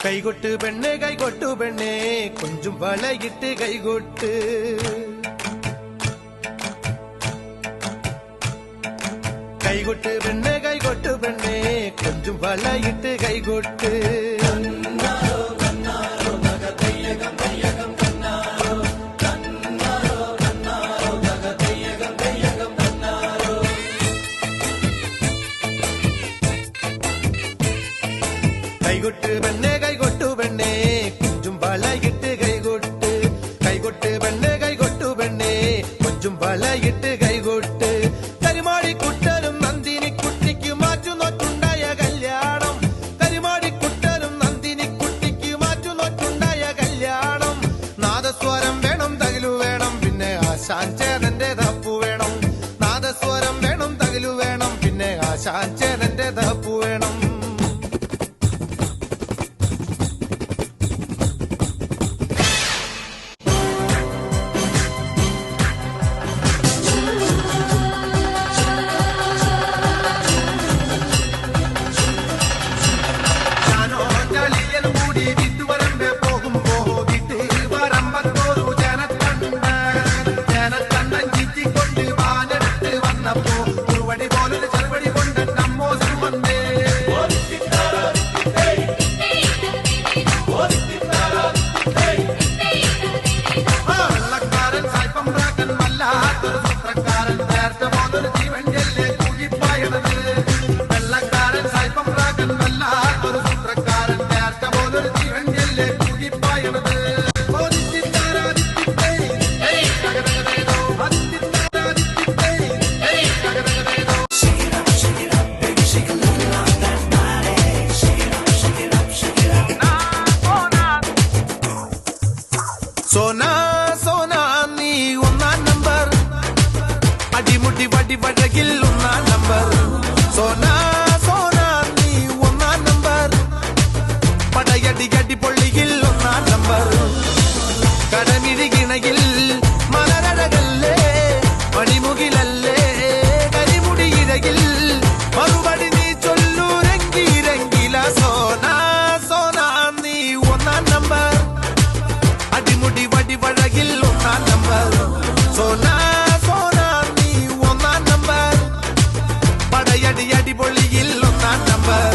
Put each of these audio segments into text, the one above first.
കൈകൊട്ട് പെണ്ണെ കൈകൊട്ടു പെണ്ണെ കൊഞ്ചും വളയിട്ട് കൈകൊട്ട് കൈകൊട്ട് പെണ്ണെ കൈകൊട്ടു പെണ്ണെ കൊഞ്ചും വളയിട്ട് കൈകൊട്ട് കൈകൊട്ട് പെണ്ണെ കൈകൊട്ടു പെണ്ണെ കൊഞ്ചും വളയിട്ട് കൈകൊട്ട് കൈകൊട്ട് പെണ്ണെ കൈകൊട്ടു പെണ്ണെ കൊഞ്ചും വളയിട്ട് കൈകൊട്ട് കരിമാടിക്കുട്ടനും നന്ദിനിക്കുട്ടിക്ക് മാറ്റുനോറ്റുണ്ടായ കല്യാണം കരിമാടിക്കുട്ടനും നന്ദിനിക്കുട്ടിക്ക് മാറ്റുനോറ്റുണ്ടായ കല്യാണം നാദസ്വരം വേണം തകിലു വേണം പിന്നെ ആശാൻ ചേതന്റെ തപ്പു വേണം നാദസ്വരം വേണം തകിലു വേണം പിന്നെ ആശാൻ ചേതന്റെ തപ്പു വേണം സോനാ സോനാ നീ ഒന്നാം നമ്പർ അടിമുടി വടി വഴകിൽ ഒന്നാം നമ്പർ സോനാ സോനാ നീ ഒന്നാം നമ്പർ പടയടി അടി പൊള്ളിയിൽ ഒന്നാം നമ്പർ കടമിഴികിണയിൽ മലരഴകല്ലേ മണിമുകിലല്ലേ കരിമുടി ഇഴകിൽ മറുപടി നീ ചൊല്ലൂരെങ്കിരെങ്കില സോനാ സോനാ നീ ഒന്നാം നമ്പർ അടിമുടി വടി വഴകിൽ ഒന്നാം നമ്പർ സോനാ സോനാ നീ ഒന്നാം നമ്പർ പടയടി അടിപൊളിയിൽ ഒന്നാം നമ്പർ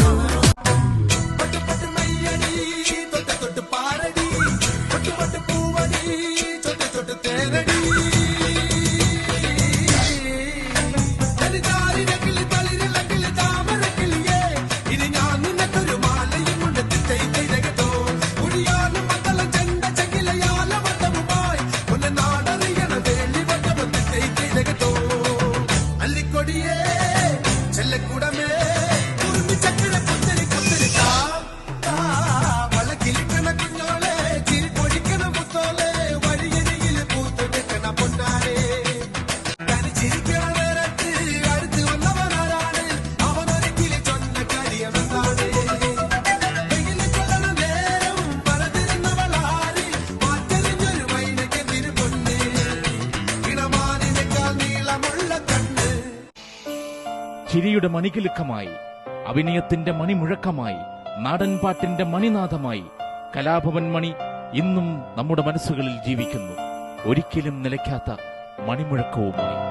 ചിരിയുടെ മണികിലുക്കമായി അഭിനയത്തിന്റെ മണിമുഴക്കമായി നാടൻപാട്ടിന്റെ മണിനാഥമായി കലാഭവൻ മണി ഇന്നും നമ്മുടെ മനസ്സുകളിൽ ജീവിക്കുന്നു ഒരിക്കലും നിലയ്ക്കാത്ത മണിമുഴക്കവുമായി.